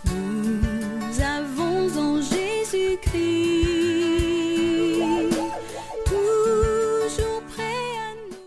nous avons en Jésus-Christ, toujours prêt à nous.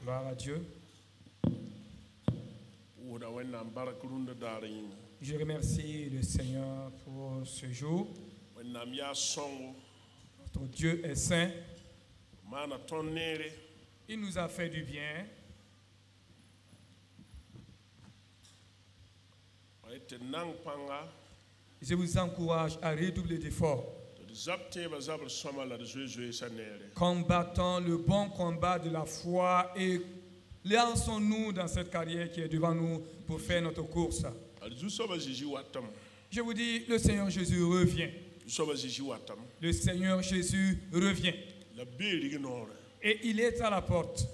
Gloire à Dieu. Je remercie le Seigneur pour ce jour. Notre Dieu est saint. Il nous a fait du bien. Je vous encourage à redoubler d'efforts. Combattons le bon combat de la foi et lançons-nous dans cette carrière qui est devant nous pour faire notre course. Je vous dis, le Seigneur Jésus revient. Le Seigneur Jésus revient. Et il est à la porte.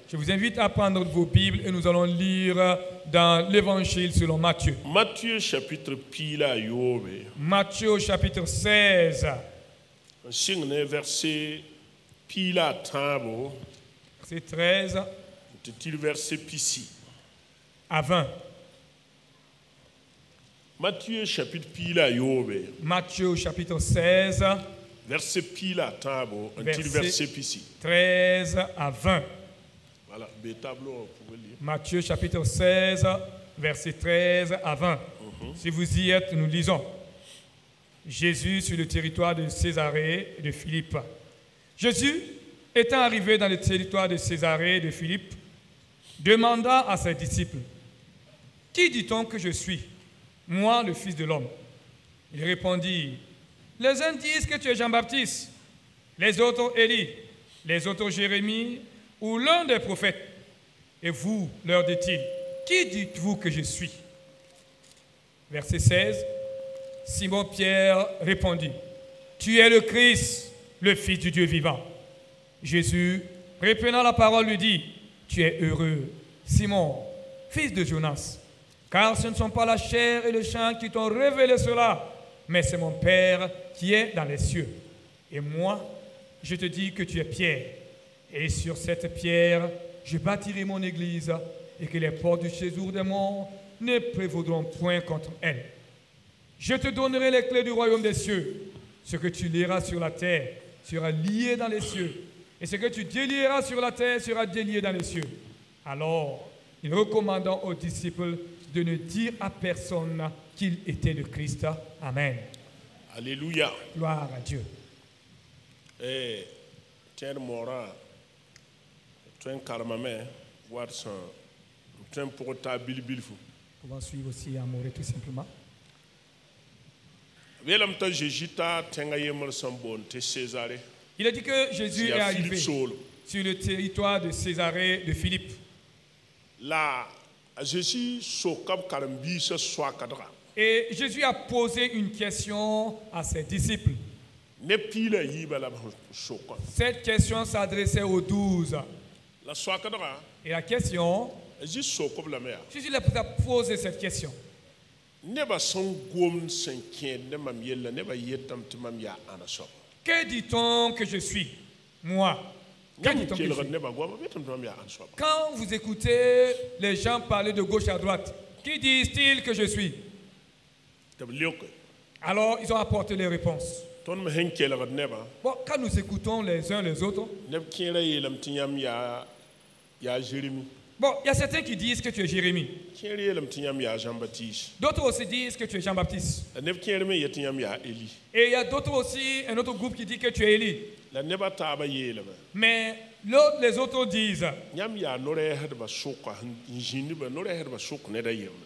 Je vous invite à prendre vos Bibles et nous allons lire dans l'Évangile selon Matthieu. Matthieu chapitre 16. Verset 13 à 20. Matthieu chapitre 16. Verset 13 à 20. Voilà, des tableaux, vous pouvez lire. Matthieu chapitre 16, verset 13 à 20. Si vous y êtes, nous lisons. Jésus sur le territoire de Césarée et de Philippe. Jésus, étant arrivé dans le territoire de Césarée et de Philippe, demanda à ses disciples, « Qui dit-on que je suis, moi le Fils de l'homme ?» Il répondit, « Les uns disent que tu es Jean-Baptiste, les autres Élie, les autres Jérémie ou l'un des prophètes. Et vous, leur dit-il, qui dites-vous que je suis ?» Verset 16, Simon-Pierre répondit, « Tu es le Christ, le Fils du Dieu vivant. » Jésus, reprenant la parole, lui dit, « Tu es heureux, Simon, fils de Jonas, Car ce ne sont pas la chair et le sang qui t'ont révélé cela, mais c'est mon Père qui est dans les cieux. Et moi, je te dis que tu es Pierre. Et sur cette pierre, je bâtirai mon église, et que les portes du séjour des morts ne prévaudront point contre elle. Je te donnerai les clés du royaume des cieux. Ce que tu lieras sur la terre sera lié dans les cieux, et ce que tu délieras sur la terre sera délié dans les cieux. Alors, il recommandant aux disciples de ne dire à personne qu'il était le Christ. Amen. Alléluia. Gloire à Dieu. Tiens, mora, tu es un carmamé, voir son, tu es un portable bilfou. On va suivre aussi Amouré tout simplement. Velamta Jejita, Tengayemel Sambon, te Césaré. Il a dit que Jésus est arrivé Philippe sur le territoire de Césarée de Philippe. Là, Jésus sokab karambi se soit cadra. Et Jésus a posé une question à ses disciples. Ne pile yibala soka. Cette question s'adressait aux 12. La soit cadra. Et la question, Jésus sokab la mer. Jésus a posé cette question. Neba son gom senkien ne mam yella neba yetam timam ya anasop. Que dit-on que je suis? Moi. Que dit-on que je suis? Quand vous écoutez les gens parler de gauche à droite, qui disent-ils que je suis? Alors, ils ont apporté les réponses. Bon, quand nous écoutons les uns les autres, bon, il y a certains qui disent que tu es Jérémie. D'autres aussi disent que tu es Jean-Baptiste. Et il y a d'autres aussi, un autre groupe qui dit que tu es Élie. Mais les autres disent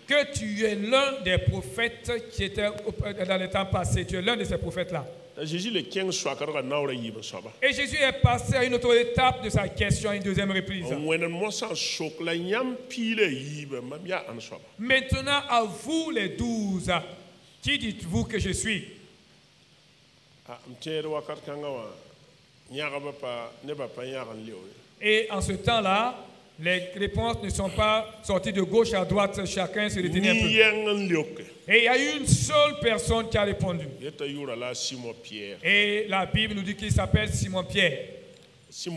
que tu es l'un des prophètes qui était dans le temps passé. Tu es l'un de ces prophètes-là. Et Jésus est passé à une autre étape de sa question, une deuxième reprise. Maintenant, à vous les 12, qui dites-vous que je suis? Et en ce temps-là, les réponses ne sont pas sorties de gauche à droite, chacun se retenait un peu. Et il y a une seule personne qui a répondu. Et la Bible nous dit qu'il s'appelle Simon-Pierre. C'est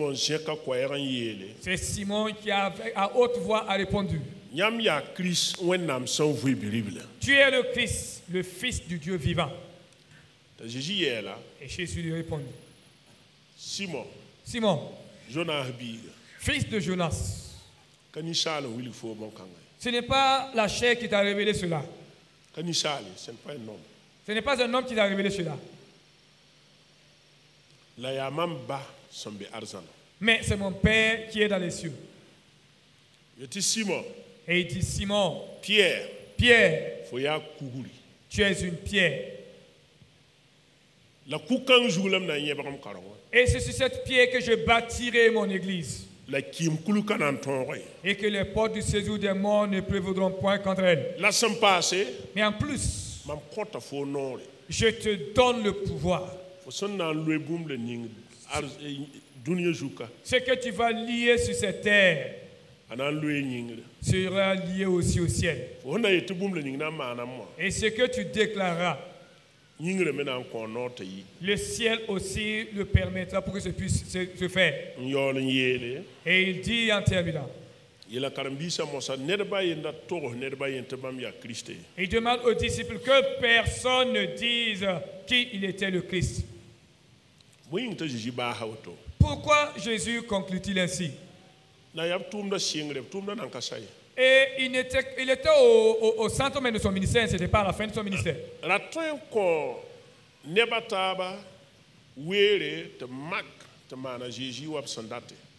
Simon qui à haute voix a répondu. Tu es le Christ, le Fils du Dieu vivant. Et Jésus lui répondit. Simon, fils de Jonas, ce n'est pas la chair qui t'a révélé cela. Ce n'est pas un homme qui t'a révélé cela. Mais c'est mon Père qui est dans les cieux. Et il dit, Simon, Pierre, tu es une pierre. Et c'est sur cette pierre que je bâtirai mon église. Et que les portes du séjour des morts ne prévaudront point contre elle. Mais en plus, je te donne le pouvoir. Ce que tu vas lier sur cette terre sera lié aussi au ciel. Et ce que tu déclareras, le ciel aussi le permettra pour que ce puisse se faire. Et il dit en terminant, il demande aux disciples que personne ne dise qu'il était le Christ. Pourquoi Jésus conclut-il ainsi? Et il était au centre même de son ministère, ce n'était pas à la fin de son ministère.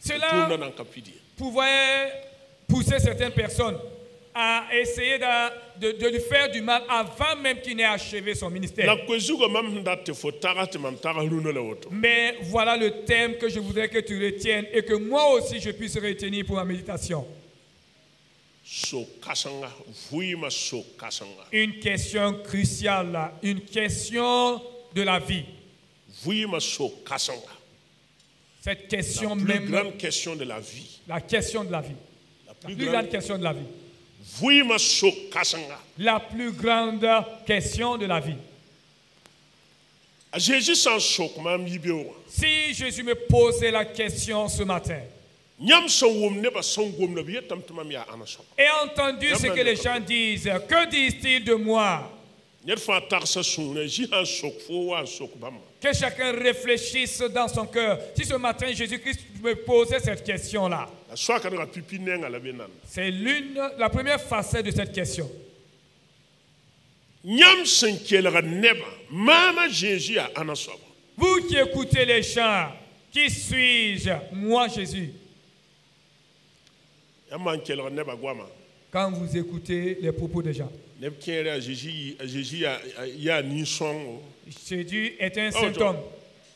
Cela pouvait pousser certaines personnes à essayer de lui faire du mal avant même qu'il n'ait achevé son ministère. Mais voilà le thème que je voudrais que tu retiennes et que moi aussi je puisse retenir pour ma méditation. Une question cruciale, une question de la vie. Cette question même, grande question de la vie. La question de la vie. La plus grande question de la vie. Vuima sok kasanga. La plus grande question de la vie. Jésus sans sok mam yibeo. Si Jésus me posait la question ce matin, Nyam son wom ne ba son gom na biye tam tamam ya anasok. et entendu ce que les gens disent, que disent-ils de moi? Nyer fa tarsa sun ji han sok fo wa sok bam. Que chacun réfléchisse dans son cœur. Si ce matin Jésus-Christ me posait cette question-là, La soa ka pipi nenga la benan. c'est la première facette de cette question. Nyam sen kelga neba mama Jésus a anasok. Vous qui écoutez les chants, qui suis-je? Moi, Jésus. Yaman kelga neba gwama. Quand vous écoutez les propos des gens, Neb kere Jésus ya ni son. Jésus est un saint homme.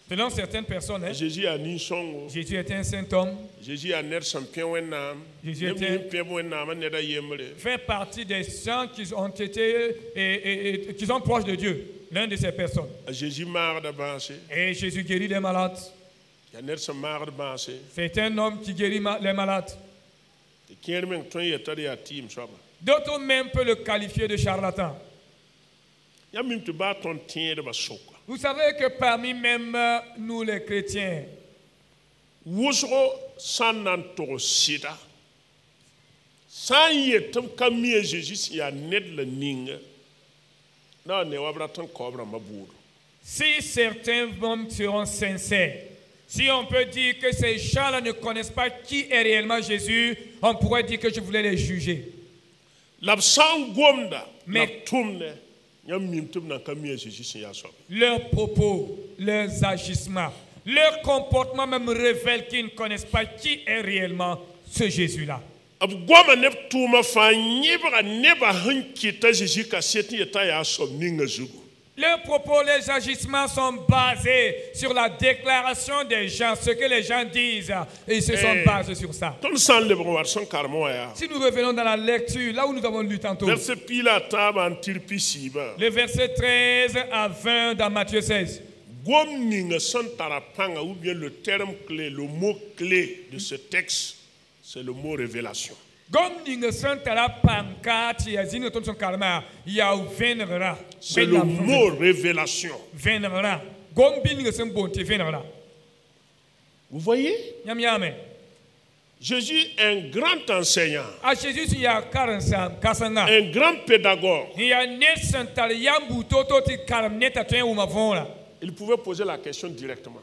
Selon certaines personnes, hein, Jésus a ni son. Jésus est un saint homme. Jésus a ner champion wenam. Jésus était- fait partie des gens qui ont été et qui sont proches de Dieu, l'un de ces personnes. Jésus marre de banser. Et Jésus guérit les malades. Il y a ner se marre de banser. C'est un homme qui guérit les malades. Et qui est même toi y est à team soba. D'autres même peuvent le qualifier de charlatan. Il y a même te bat ton tien de basoka. Vous savez que parmi même nous les chrétiens, Wosro sanan to sida. San yetum kamie Jésus ya ned le ninga. Na ne wabra tan cobra mabour. si certains hommes seront sincères, si on peut dire que ces gens-là ne connaissent pas qui est réellement Jésus, on pourrait dire que je voulais les juger. L'absent gomda. Mais- Mais tumne. Yam mimtum na kamie Jésus ya soba. Leurs propos, leurs agissements, leur comportement même révèlent qu'ils ne connaissent pas qui est réellement ce Jésus-là. Ab goma neb tuma fa nyebra neba hankita Jésus ka seti yeta ya sob ninga zugu. Leurs propos, les agissements sont basés sur la déclaration des gens, ce que les gens disent, et ils se sont basés sur ça. Ton san le war son karmo ya. Si nous revenons dans la lecture, là où nous avons lu tantôt, Verset pila taba antirpi siba. le verset 13 à 20 dans Matthieu 16. Gom ninga son tarapanga ou bien le terme clé, le mot clé de ce texte, c'est le mot révélation. C'est le mot révélation. Vous voyez? Jésus est un grand enseignant, un grand pédagogue. Il pouvait poser la question directement.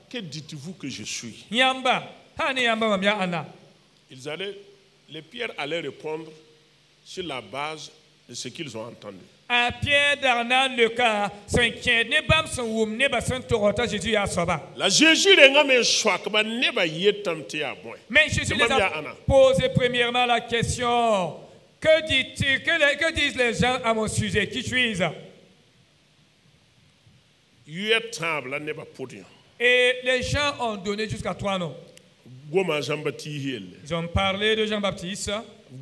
Que dites-vous que je suis? Les pierres allaient répondre sur la base de ce qu'ils ont entendu. A Pierre Darnan le cas, La Jésus n'est pas neba yetamte à bon. mais Jésus les a posé premièrement la question, que disent les gens à mon sujet? Qui suis-je? Yetable neba podium. Et les gens ont donné jusqu'à 3 noms. Goma Jean-Baptiste, Ils ont parlé de Jean-Baptiste,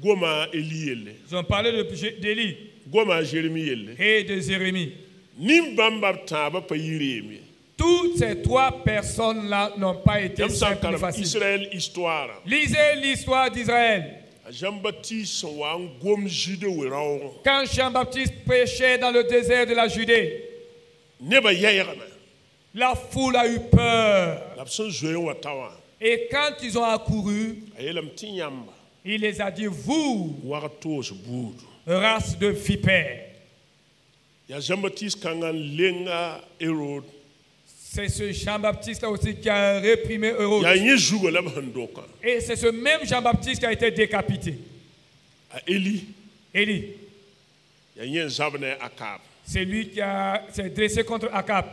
Goma Eli, ils ont parlé d'Élie Goma Jérémie, et de Jérémie. Nimbambar taba pa yiremi. Toutes ces 3 personnes-là n'ont pas été simples et faciles. Israël histoire. Lisez l'histoire d'Israël. Jean-Baptiste wa ngom Judée werawo. Quand Jean-Baptiste prêchait dans le désert de la Judée, Neba yayama. la foule a eu peur. L'absence joyeux watawa. Et quand ils ont accouru, Ayelam tinyamba. il les a dit, vous, Waratos boud. race de vipères. Ya Jean-Baptiste kangan lenga Hérode. C'est ce Jean-Baptiste-là aussi qui a réprimé Hérode. Ya nyejugo la bandoka. Et c'est ce même Jean-Baptiste qui a été décapité. A Eli. Élie, Ya nyen zabne Akab. c'est lui qui s'est dressé contre Akab.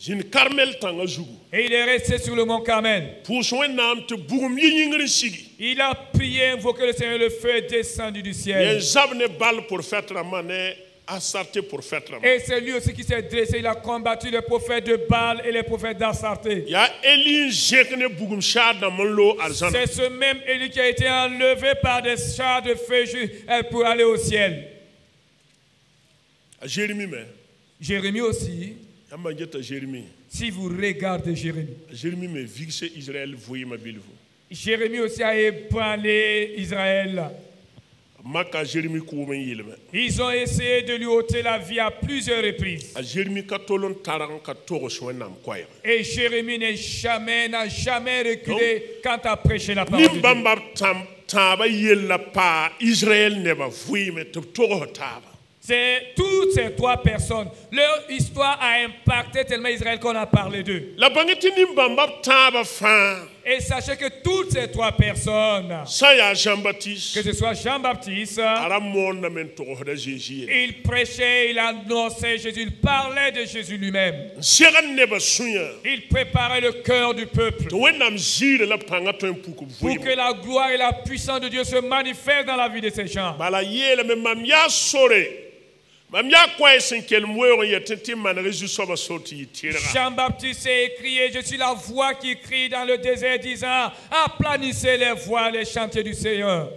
Jin Carmel tanga jugu. Et il est resté sur le mont Carmel. Pour son nam te boum yingri sigi. Il a prié, invoqué le Seigneur, le feu est descendu du Yen ciel. zabne bal pour faire la mané. Asarté pour faire la mané. Et c'est lui aussi qui s'est dressé. Il a combattu les prophètes de Baal et les prophètes d'Astarté. Ya Eli jekne bougum shad dans mon lot argent. C'est ce même Élie qui a été enlevé par des chars de feu pour aller au ciel. Jérémie mais. Jérémie aussi, Yamba jeta Jérémie. si vous regardez Jérémie, Jérémie mais vixé Israël voyez ma bilvu. Jérémie aussi a ébranlé Israël. Maka Jérémie koumen yilme. Ils ont essayé de lui ôter la vie à plusieurs reprises. A Jérémie katolon tarang katoro shwenam kwaya. Et Jérémie n'a jamais reculé quant à prêcher la parole de Dieu. Nimbamba taba yella pa Israël neba fuime toro taba. C'est toutes ces trois personnes. Leur histoire a impacté tellement Israël qu'on a parlé d'eux. La bangeti nimbamba taba fa. Et sachez que toutes ces trois personnes, Saya Jean-Baptiste, que ce soit Jean-Baptiste, il prêchait, il annonçait Jésus, il parlait de Jésus lui-même. Il préparait le cœur du peuple pour que la gloire et la puissance de Dieu se manifestent dans la vie de ces gens. Jean-Baptiste a écrit, je suis la voix qui crie dans le désert disant, aplanissez les voies, les chantiers du Seigneur.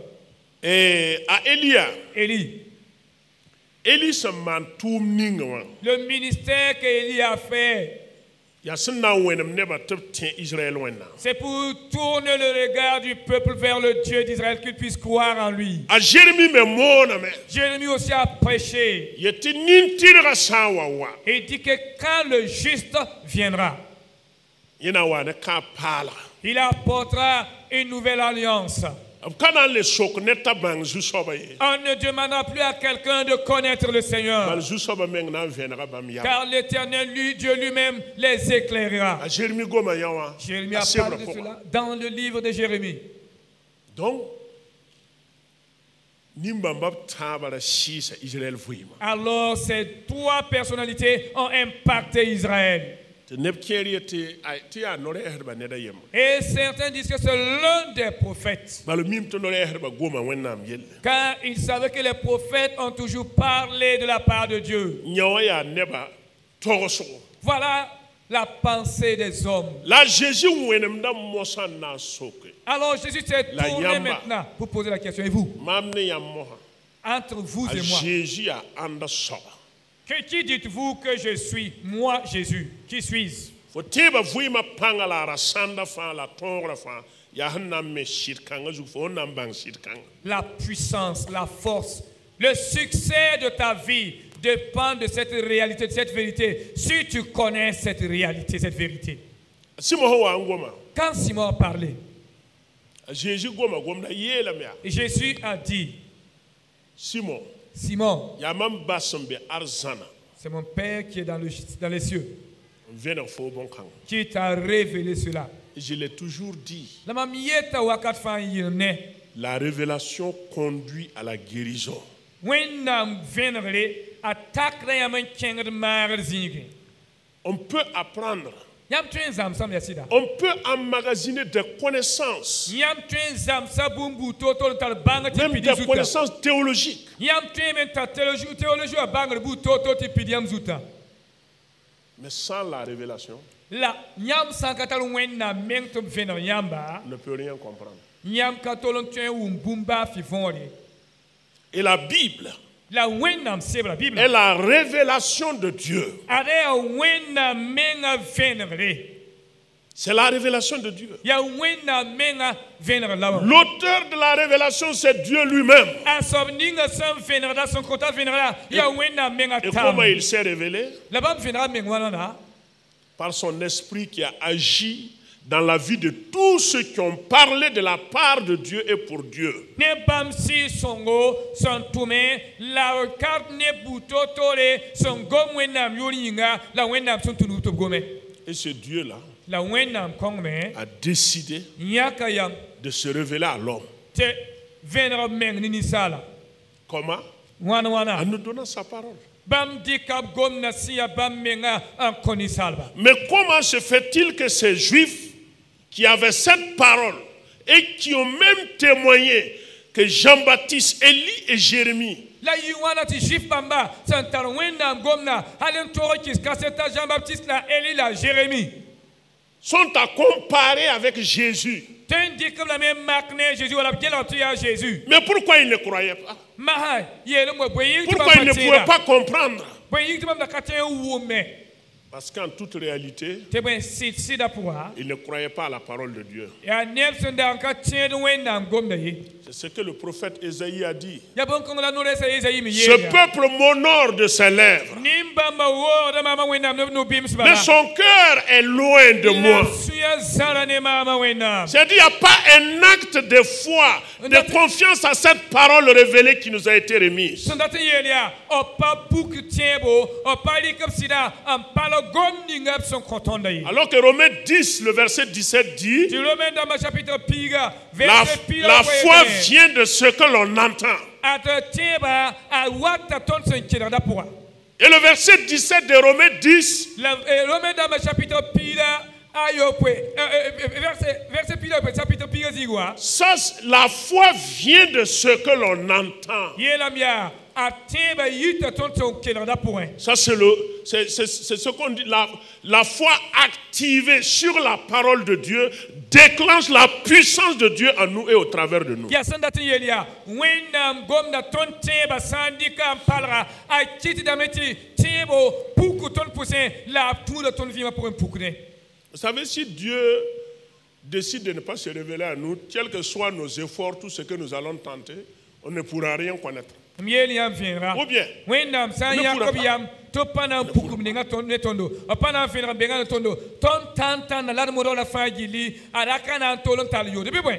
Et à Élie, le ministère qu'Élie a fait, c'est pour tourner le regard du peuple vers le Dieu d'Israël, qu'il puisse croire en lui. Jérémie aussi a prêché. Il dit que quand le juste viendra, il apportera une nouvelle alliance. On ne demandera plus à quelqu'un de connaître le Seigneur, car l'Éternel, Dieu lui-même, les éclairera. Jérémie a parlé de cela dans le livre de Jérémie. Donc, alors ces trois personnalités ont impacté Israël. Et certains disent que c'est l'un des prophètes, car ils savaient que les prophètes ont toujours parlé de la part de Dieu. Voilà la pensée des hommes. Alors Jésus s'est tourné maintenant pour poser la question. Et vous? Entre vous et moi, qui dites-vous que je suis? Moi, Jésus. Qui suis-je? La puissance, la force, le succès de ta vie dépend de cette réalité, de cette vérité. Si tu connais cette réalité, cette vérité. Quand Simon a parlé, Jésus a dit, Simon, c'est mon Père qui est dans les cieux, qui t'a révélé cela. Je l'ai toujours dit, la révélation conduit à la guérison. On peut apprendre. On peut emmagasiner des connaissances, même des connaissances théologiques. Mais sans la révélation, on ne peut rien comprendre. Et la Bible est la révélation de Dieu. C'est la révélation de Dieu. L'auteur de la révélation, c'est Dieu lui-même. Et comment il s'est révélé? Par son esprit qui a agi dans la vie de tous ceux qui ont parlé de la part de Dieu et pour Dieu. Et ce Dieu-là a décidé de se révéler à l'homme. Comment? En nous donnant sa parole. Mais comment se fait-il que ces Juifs qui avaient cette parole et qui ont même témoigné que Jean-Baptiste, Élie et Jérémie sont à comparer avec Jésus? Mais pourquoi ils ne croyaient pas? Pourquoi ils ne pouvaient pas comprendre? Parce qu'en toute réalité, te bwen si da pour il ne croyait pas à la parole de Dieu. ya neb sen da ka tien de wendam gom da ye C'est ce que le prophète Ésaïe a dit. ya bon ko la no resa Isaïe mi Ce ye peuple m'honore de ses lèvres, nimba ma wo da mama wendam no bim mais sbala son cœur est loin de moi. suya zara ne mama wendam C'est-à-dire, il n'y a pas un acte de foi, de confiance à cette parole révélée qui nous a été remise. son date ye ya o pa buk tiebo o pa li comme sida am palo gom ni ngap son content da ye Alors que Romains 10, le verset 17 dit, tu le mets dans ma chapitre piga la verset piga la foi vient de ce que l'on entend. ata tieba a wata ton sen kira da pour Et le verset 17 de Romains 10 le mets dans ma chapitre piga ayo verset piga chapitre piga zigwa ça, la foi vient de ce que l'on entend. ye la mia a tieba yita ton sen kira da pour Ça, c'est ce qu'on dit. La foi activée sur la parole de Dieu déclenche la puissance de Dieu en nous et au travers de nous. ya sanda tin yelia wendam gomna ton tieba sandika palra a kiti dameti tiebo puku ton poussin la tout de ton vie pour un poucne. Vous savez, si Dieu décide de ne pas se révéler à nous, quels que soient nos efforts, tout ce que nous allons tenter, on ne pourra rien connaître. Mieli yam viendra. Ou bien, Wendam san ne pourra Jacob pas. yam to pana puku mninga ton netondo. Apana viendra benga tondo. Ton tanta na la modo la fagili araka na tolon talio. Depuis bon.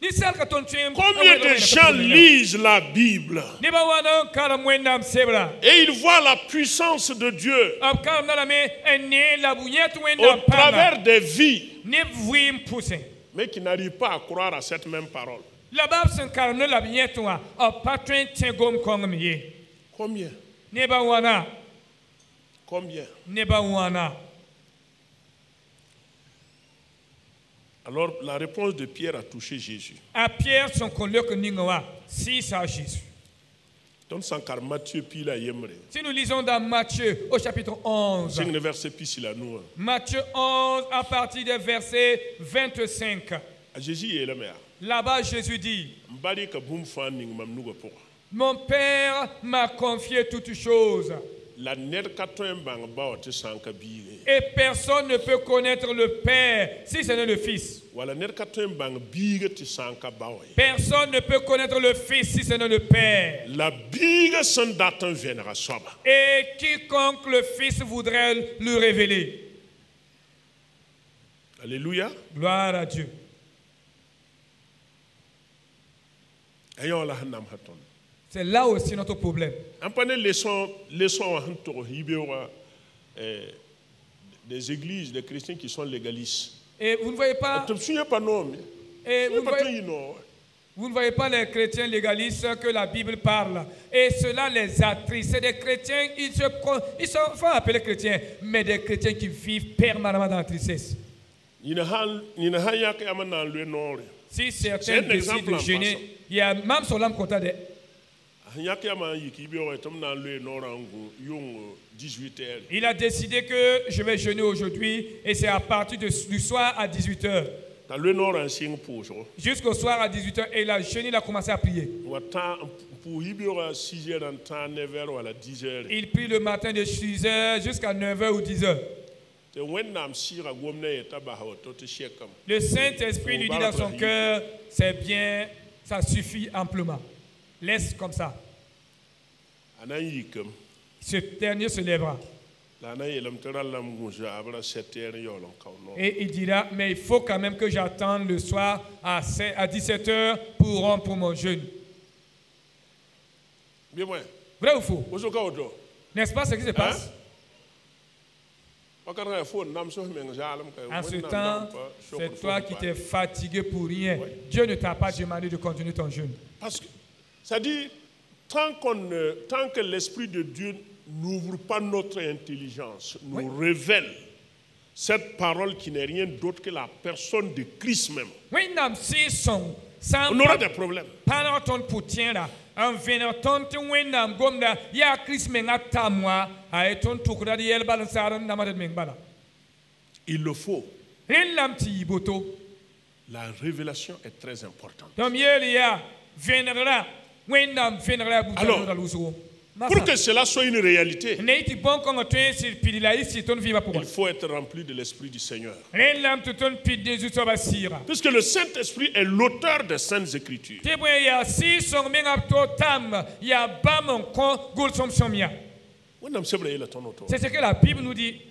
Ni sel ka ton tiem. Combien de gens lisent la Bible Ni ba wana kala wendam sebra. et ils voient la puissance de Dieu Ap kam na la me enne la bunyet au wendam travers des vies, Ni vwim poussin. mais qui n'arrivent pas à croire à cette même parole. La bab sen kala no la bunyet wa. Ap patren tengom kongom ye. Combien? Ni ba wana. Combien? Ni ba wana. Alors, la réponse de Pierre a touché Jésus. A Pierre son collègue Ningoa, si ça Jésus. Donc, sans car Matthieu pile à Yemre. Si nous lisons dans Matthieu au chapitre 11, C'est un verset pis il a nous. Matthieu 11 à partir du verset 25, Jésus est le maire. là-bas Jésus dit, Mbali ka boum fan ning mam nuga pour. mon Père m'a confié toutes choses La net katon bang ba te sanka bire. et personne ne peut connaître le Père si ce n'est le Fils. Wala net katon bang bire te sanka bawe. Personne ne peut connaître le Fils si ce n'est le Père. La bire son datan viendra soba. Et quiconque le Fils voudrait le révéler. Alléluia. Gloire à Dieu. Ayon la hanam haton. C'est là aussi notre problème. En prenant leçon hanto hibewa des églises, des chrétiens qui sont légalistes. Et vous ne voyez pas, Tu me souviens pas non mais. et Tu pas tout non. vous ne voyez pas les chrétiens légalistes que la Bible parle. Et cela les attriste. C'est des chrétiens, ils se font appeler chrétiens, mais des chrétiens qui vivent permanemment dans la tristesse. Ni na han yak yamana le nord. Si certains C'est un décident exemple de en jeûner, passant. il y a même sur l'âme comptable. Yak yaman yiki biyo etam na le nord angu yung 18h. Il a décidé que je vais jeûner aujourd'hui et c'est à partir du soir à 18h. Ta le nord en sing pour so. Jusqu'au soir à 18h, et il a jeûné, il a commencé à prier. Wata pour hibiyo 6h en temps 9h wala 10h. Il prie le matin de 6h jusqu'à 9h ou 10h. Te wennam sira gomna eta ba hoto te shekam. Le Saint-Esprit lui dit dans son cœur, c'est bien, ça suffit amplement. Laisse comme ça. Anan yikem. Ce dernier se lèvera. La na yelam tera lam gunja abra 7h yolon kawno. Et il dira, mais il faut quand même que j'attende le soir à 17h pour rompre mon jeûne. Bien moi. Vrai ou faux? Ozo ka odo. N'est-ce pas ce qui se passe? Wakara fo nam so men jalam kay. En ce temps, c'est toi qui t'es fatigué pour rien. Dieu ne t'a pas demandé de continuer ton jeûne. Parce que ça dit tant que l'esprit de Dieu n'ouvre pas notre intelligence, nous révèle cette parole qui n'est rien d'autre que la personne de Christ même. On aura des problèmes. Il le faut. La révélation est très importante. Alors, Pour que cela soit une réalité, il il faut être rempli de l'Esprit du Seigneur. Puisque Puisque le Saint-Esprit est l'auteur des Saintes Écritures. C'est ce que la Bible nous dit.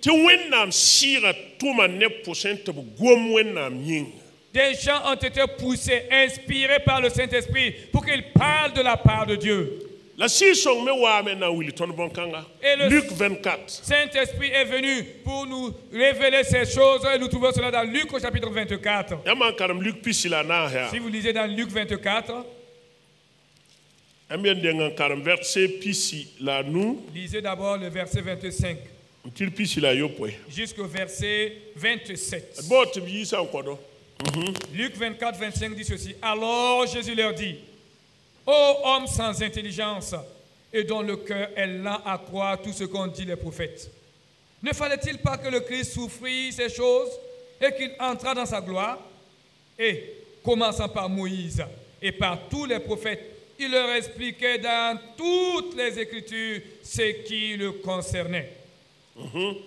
Des gens ont été poussés, inspirés par le Saint-Esprit pour qu'ils parlent de la part de Dieu. Et le Luc 24. Saint-Esprit est venu pour nous révéler ces choses. Et nous trouvons cela dans Luc au chapitre 24. Si vous lisez dans Luc 24, lisez d'abord le verset 25 jusqu'au verset 27. Luc 24, 25 dit ceci. Alors Jésus leur dit: ô homme sans intelligence et dont le cœur est lent à croire tout ce qu'ont dit les prophètes, ne fallait-il pas que le Christ souffrit ces choses et qu'il entrât dans sa gloire? Et commençant par Moïse et par tous les prophètes, il leur expliquait dans toutes les Écritures ce qui le concernait.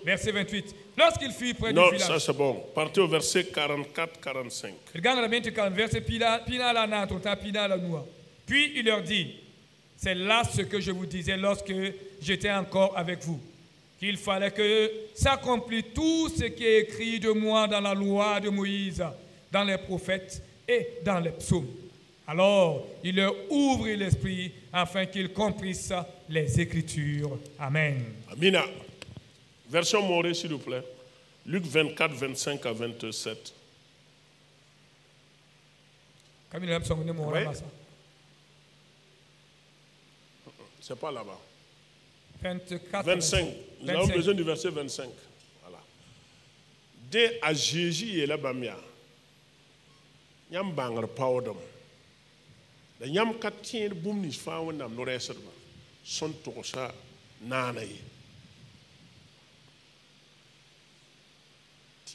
Verset 28. Lorsqu'il fut près du village. Non, ça c'est bon. Partez au verset 44-45. Puis il leur dit: c'est là ce que je vous disais lorsque j'étais encore avec vous, qu'il fallait que s'accomplisse tout ce qui est écrit de moi dans la loi de Moïse, dans les prophètes et dans les psaumes. Alors il leur ouvrit l'esprit afin qu'ils comprissent les Écritures. Amen. Amina. Version Morée, s'il vous plaît. Luc 24, 25 à 27. Oui. C'est pas là-bas. 24, 25. Nous avons besoin du verset 25. Voilà. Dès à Jésus et la Bamia, Yam Banger Powdom. The Yam Katien Boomnish found them no reserve. Son Tosa Nanae.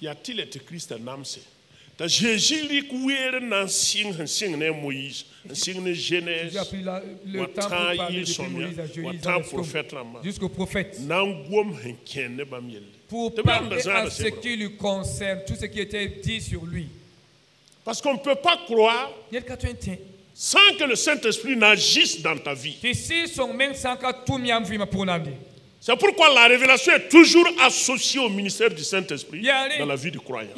Y a-t-il été Christ en âme? Ta Jésus lui courir dans signe ne Moïse, un signe Genèse. Le temps pour parler de Moïse à Jésus jusqu'au prophète. Pour parler à ce qui lui concerne, tout ce qui était dit sur lui. Parce qu'on ne peut pas croire sans que le Saint-Esprit n'agisse dans ta vie. C'est pourquoi la révélation est toujours associée au ministère du Saint-Esprit dans la vie du croyant.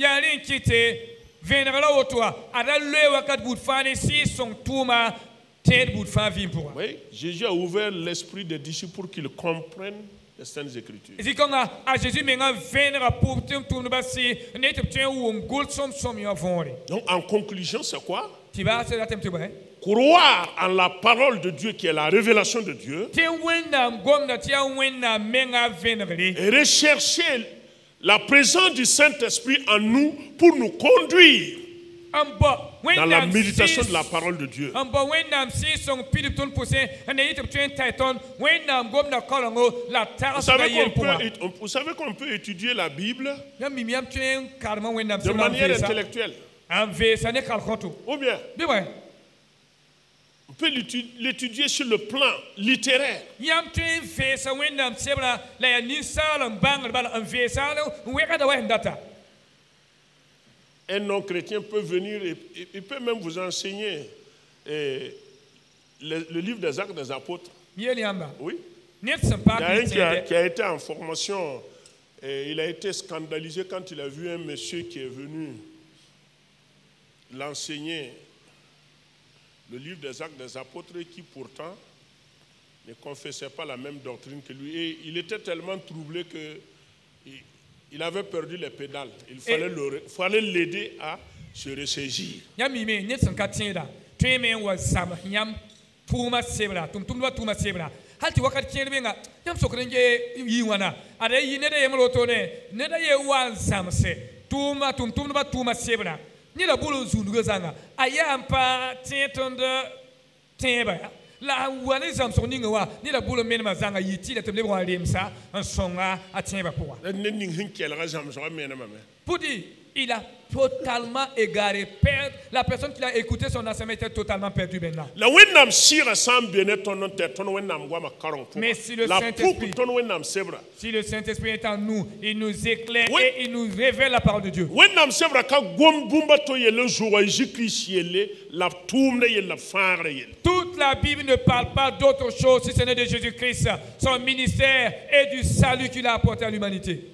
Oui, Jésus a ouvert l'esprit des disciples pour qu'ils comprennent les Saintes Écritures. Donc en conclusion, c'est quoi? Croire en la parole de Dieu qui est la révélation de Dieu et rechercher la présence du Saint-Esprit en nous pour nous conduire dans la méditation de la parole de Dieu. Vous savez qu'on peut étudier la Bible de manière intellectuelle. Ou bien on peut l'étudier sur le plan littéraire. Un non-chrétien peut venir et il peut même vous enseigner le livre des Actes des Apôtres. Oui. Il y a un qui a été en formation et il a été scandalisé quand il a vu un monsieur qui est venu l'enseigner le livre des Actes des Apôtres qui pourtant ne confessait pas la même doctrine que lui. Et il était tellement troublé qu'il avait perdu les pédales. Il fallait l'aider à se ressaisir. Ni la boule zungu zanga ayampa tientonde tienba la wani zamson ninga ni la boule menma zanga yiti la temle wa lemsa en songa a tienba pour ning hin kela zamson menma pudi il a totalement égaré. La personne qui a écouté son enseignement était totalement perdue maintenant. La wennam sira sam bene ton te ton wennam gwa makaron. Mais si le la Saint-Esprit, ton wennam sebra. si le Saint-Esprit est en nous, il nous éclaire Oui. et il nous révèle la parole de Dieu. Wennam sebra ka gom bumba to yele jowa Jésus-Christ yele la toumne yele la fare yele. Toute la Bible ne parle pas d'autre chose si ce n'est de Jésus-Christ, son ministère et du salut qu'il a apporté à l'humanité.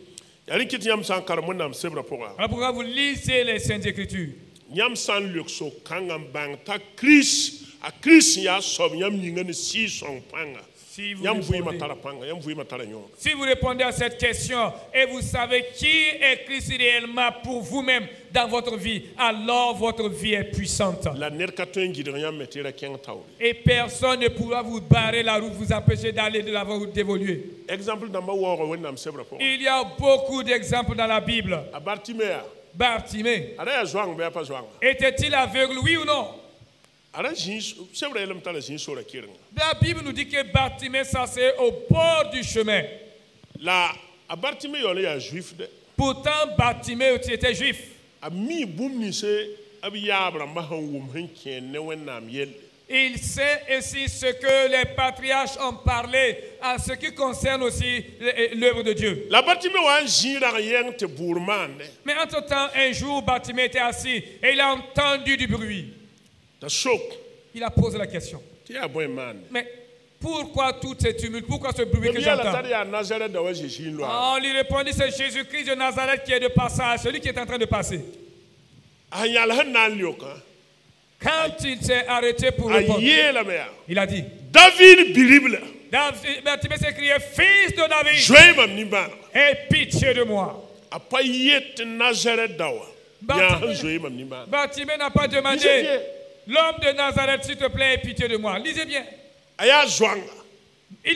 Yali kiti yam san kar wennam sebra poa. Alors pourquoi vous lisez les Saintes Écritures? Yam san lukso kangam bang ta Christ a Christ ya sob yam nyingane si son panga. Si vous, Yam vui répondez, matara panga yam vui matara nyon. si vous répondez à cette question et vous savez qui est Christ réellement pour vous-même dans votre vie, alors votre vie est puissante. La ner ka to ngidre yam metera ken taw. Et personne ne pourra vous barrer la route, vous empêcher d'aller de l'avant ou d'évoluer. Exemple namba woro wennam sebra poa. Il y a beaucoup d'exemples dans la Bible. A Bartimea. Bartimée, Ara ya zwang be pa zwang. était-il aveugle, oui ou non? Ara jin sebra yelam tala jin sora kirenga. La Bible nous dit que Bartimée s'asseyait au bord du chemin. La a Bartimea yole ya juif de. Pourtant, Bartimée était juif. A mi bum ni se abi ya Abraham ma han wum han ken ne wennam yel. Il sait aussi ce que les patriarches ont parlé en ce qui concerne aussi l'œuvre de Dieu. La Bartimea wa jira yen te bourmande. Mais entre-temps, un jour, Bartimée était assis et il a entendu du bruit. Ta sok Il a posé la question. ti ya boy man. Mais pourquoi tout ce tumulte? Pourquoi ce bruit que Bi ya la j'entends? tari ya Nazareth da wa Jésus lo. On lui répondit, c'est Jésus-Christ de Nazareth qui est de passage, celui qui est en train de passer. Anyal han nan lioka. Quand il s'est arrêté pour répondre, Aye la mea. il a dit, David bilible. Bartimée s'est crié, fils de David, Joy mam ni ban. aie pitié de moi. A pa yet Nazareth dawa. Ya han joy mam ni ban. Bartimée n'a pas Lisez demandé, bien. l'homme de Nazareth, s'il te plaît, aie pitié de moi. Lisez bien. Aya zwanga.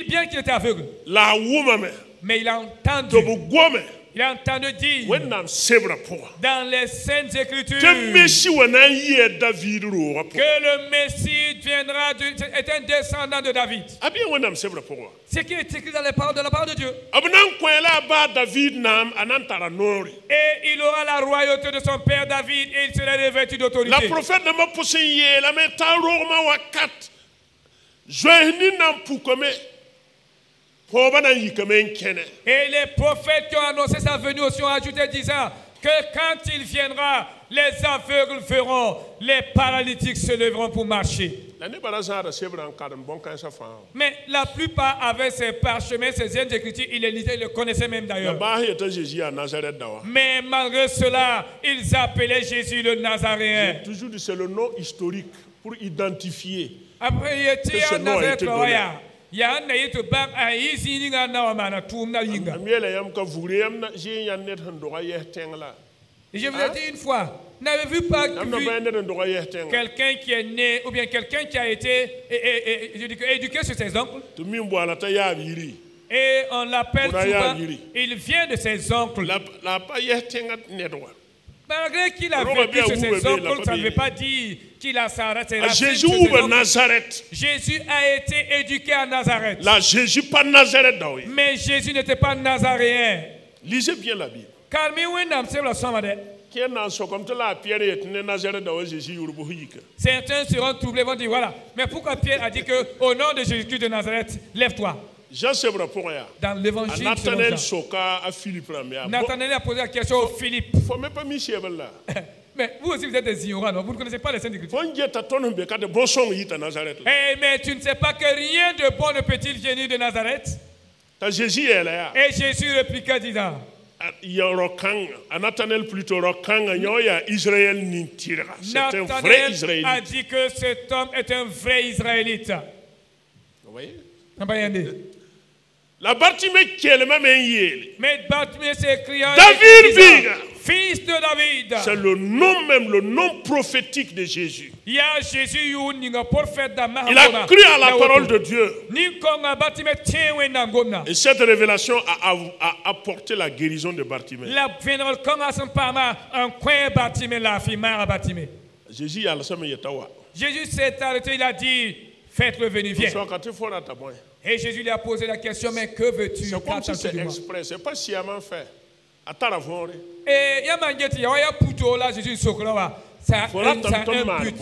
Bien qu'il était aveugle, La wuma me. mais il a entendu, To bu gome. il a entendu dire Wennam sebra poa. dans les Saintes Écritures Te Messi wana ye David ro rapo. que le Messie viendra, est un descendant de David. Abi wennam sebra poa. Ce qui est écrit dans les paroles de la parole de Dieu. Abnan kwela ba David nam anantara nori. Et il aura la royauté de son père David et il sera revêtu La d'autorité. prophète nama pousse ye la me ta roma wakat. Joini nam pukome. Poba na yikame kene. Et les prophètes qui ont annoncé sa venue aussi ont ajouté disant que quand il viendra, les aveugles verront, les paralytiques se lèveront pour marcher. La ne barazara sebra en kadam bon kan sa fa. Mais la plupart avaient ces parchemins, ces Saintes Écritures, ils les lisaient, ils les connaissaient même La d'ailleurs. ba he ta Jésus à Nazareth dawa. Mais malgré cela, ils appelaient Jésus le Nazaréen. Toujours dit c'est le nom historique pour identifier. Après, il était Que ce à nom a Nazareth. été donné. Il y a un naït bang à Izini na wana toumna yinga. Amiela yam ka vure yam na je yan net han do ye tengla. Et je vous ai dit une fois, n'avez-vous pas Yam na vu ba net do ye tengla. quelqu'un qui est né ou bien quelqu'un qui a été éduqué sur ses oncles? To mi mbo ala ta ya biri. Et on l'appelle Pour aller à souvent, Giri. il vient de ses oncles. La pa ye tenga net wa. Malgré qu'il a Roba vécu bien sur ses ouvert, la oncles, ça ne famille. veut pas dire qu'il a sa racine. A Jésus ouvre Nazareth. Jésus a été éduqué à Nazareth. La Jésus pas Nazareth dawe. Mais Jésus n'était pas nazaréen. Lisez bien la Bible. Car mi wendam c'est la somme de. Qui n'a so comme te la Pierre et ne Nazareth dawe Jésus urbu hika. Certains seront troublés, vont dire voilà. Mais pourquoi Pierre a dit que au nom de Jésus-Christ de Nazareth, lève-toi? Jean sebra pour ya. Dans l'évangile selon Nathanaël Jean. soka à Philippe Ramia. Nathanaël a posé la question au Philippe. Faut même pas Michel là. Mais vous aussi vous êtes des ignorants, non? Vous ne connaissez pas les Saintes Écritures. Faut nge ta ton be ka de bon son yita Nazareth. Eh, mais tu ne sais pas que rien de bon ne peut-il venir de Nazareth? Ta Jésus est là. Et Jésus répliqua disant, Il y a Rokanga, Nathanaël plutôt Rokanga, il y a Israël Nintira. C'est un vrai Nathanaël a Israélite. dit que cet homme est un vrai Israélite. Vous voyez? La Bartimée qui est le même yéli. Mais Bartimée s'écria, David Biga. fils de David. C'est le nom même, le nom prophétique de Jésus. Il a Jésus Il a cru à la parole de Dieu. Et cette révélation a apporté la guérison de Bartimée. Jésus a laissé yetawa. Jésus s'est arrêté, il a dit, faites-le venir, viens. So quand il faut la taboy. Et Jésus lui a posé la question, mais que veux-tu? C'est comme si c'est exprès, c'est pas sciemment fait. atara vore Et Yamangeti, Yaya Puto, là, Jésus Sokolawa, ça a un but.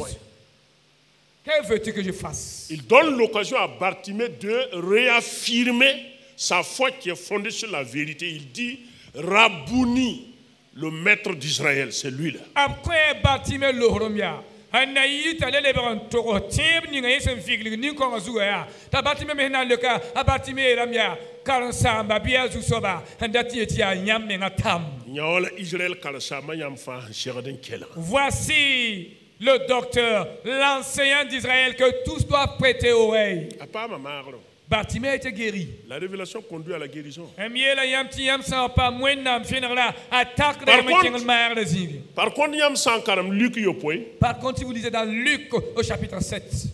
Que veux-tu que je fasse? Il donne l'occasion à Bartimée de réaffirmer sa foi qui est fondée sur la vérité. Il dit Rabouni, le maître d'Israël, c'est lui-là. Après Bartimée Loromia, Anaï t'allais les brantoro, Tib ni ngaïs figli ni kongazuya. Ta Bartimée mena le cas, à Bartimée Ramia, Karansa, Babia Zusoba, Andati etia Yam Mengatam. Nyaola Israël Kalasama Yamfa, Sheridan Kela. Voici le docteur, l'enseignant d'Israël que tous doivent prêter oreille. Bartimée a été guéri. La révélation conduit à la guérison. Par contre, si vous lisez dans Luc au chapitre 7,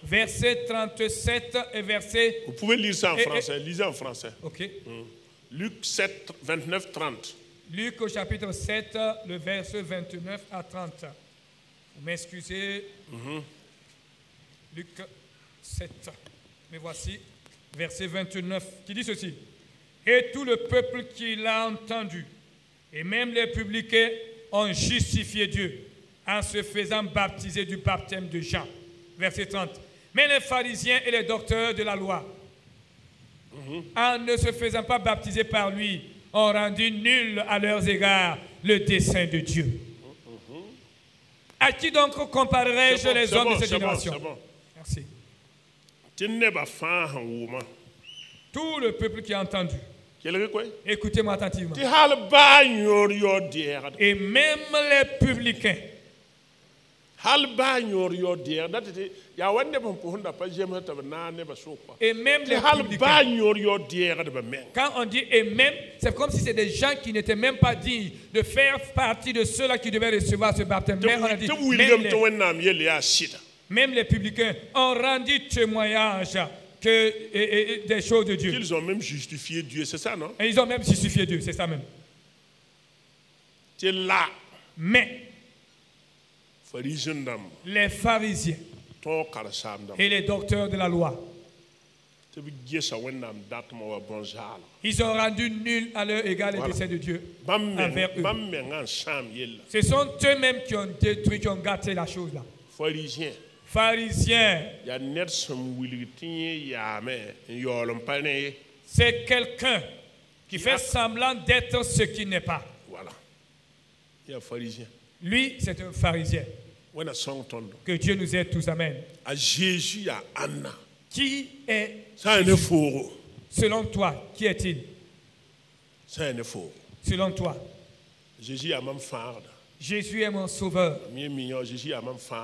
verset 37 et verset... Vous pouvez lire ça en français. Lisez en français. Ok. Luc 7, 29, 30. Luc au chapitre 7, le verset 29 à 30. Vous m'excusez. Luc 7. Mais voici, verset 29, qui dit ceci. Et tout le peuple qui l'a entendu, et même les publicains, ont justifié Dieu en se faisant baptiser du baptême de Jean. Verset 30. Mais les pharisiens et les docteurs de la loi, en ne se faisant pas baptiser par lui, ont rendu nul à leurs égards le dessein de Dieu. À qui donc comparerai-je les hommes de cette génération? Merci. Tout le peuple qui a entendu. Écoutez-moi attentivement. Et même les publicains. Et même les publicains. Quand on dit et même, c'est comme si c'est des gens qui n'étaient même pas dignes de faire partie de ceux-là qui devaient recevoir ce baptême. Mais on a dit, même les publicains ont rendu témoignage que des choses de Dieu. Ils ont même justifié Dieu, c'est ça, non? Et ils ont même justifié Dieu, c'est ça même. C'est là. Mais les pharisiens et les docteurs de la loi, ils ont rendu nul à leur égard les desseins de Dieu envers eux. Ce sont eux-mêmes qui ont détruit, qui ont gâté la chose là. Pharisiens, c'est quelqu'un qui fait semblant d'être ce qu'il n'est pas. Voilà. Il y a pharisien. Lui, c'est un pharisien. Que Dieu nous aide tous, amen. Qui est selon toi, qui est-il? Selon toi. Jésus est mon sauveur.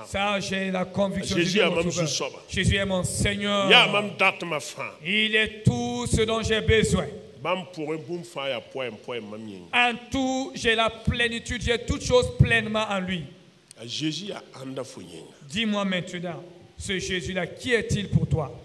Ça, j'ai la conviction. Jésus est mon sauveur. Jésus est mon Seigneur. Il est tout ce dont j'ai besoin. En tout, j'ai la plénitude, j'ai toutes choses pleinement en lui. Dis-moi maintenant, ce Jésus-là, qui est-il pour toi?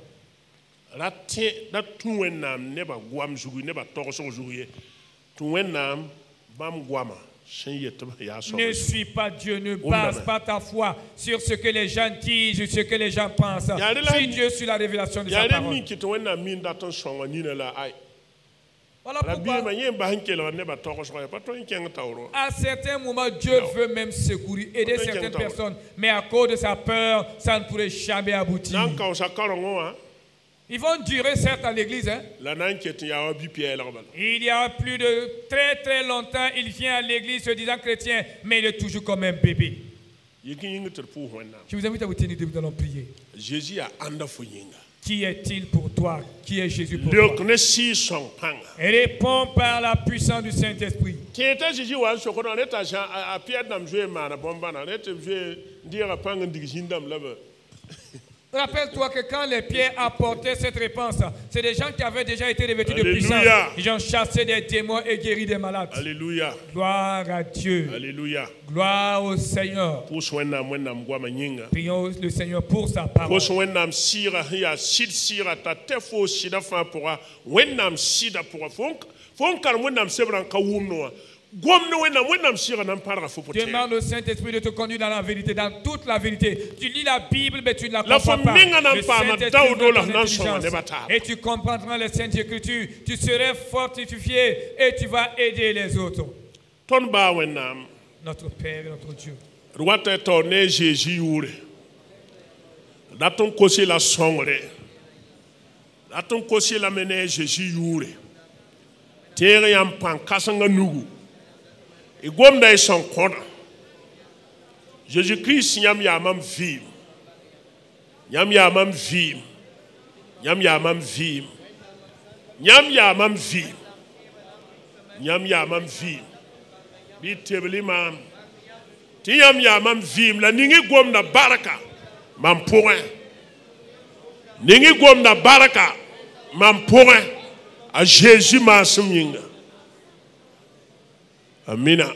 Ne suis pas Dieu, ne base pas ta foi sur ce que les gens disent, sur ce que les gens pensent. Suis Dieu sur la révélation de sa parole. Voilà pourquoi, à certains moments, Dieu veut même secourir, aider certaines personnes, mais à cause de sa peur, ça ne pourrait jamais aboutir. Ils vont durer certes à l'église. Hein? Il y a plus de très très longtemps, il vient à l'église se disant chrétien, mais il est toujours comme un bébé. Je vous invite à vous tenir debout, nous allons prier. Qui est-il pour toi? Qui est Jésus pour toi? Réponds par la puissance du Saint-Esprit. Rappelle-toi que quand les pierres apportaient cette réponse, c'est des gens qui avaient déjà été revêtus de puissance. Ils ont chassé des démons et guéri des malades. Alléluia. Gloire à Dieu. Alléluia. Gloire au Seigneur. Prions le Seigneur pour sa parole. Demande au Saint-Esprit de te conduire dans la vérité, dans toute la vérité. Tu lis la Bible, mais tu ne la comprends pas. Le Saint-Esprit donne ton intelligence. Et tu comprendras les Saintes Écritures. Tu serais fortifié et tu vas aider les autres. Notre Père et notre Dieu. Daton kosi la songre. Daton kosi la mene Jésus yure. Tere yam pan kasanga nugu. E gomda e son kona. Jésus-Christ yam yamam vim. Yam yamam vim. Yam yamam vim. Yam yamam vim. Yam yamam vim. Bi tebli mam. Ti yam yamam vim la ningi gomda baraka. Mam point. Ningi gomda baraka. Mam point. A Jésus ma suminga. Amina.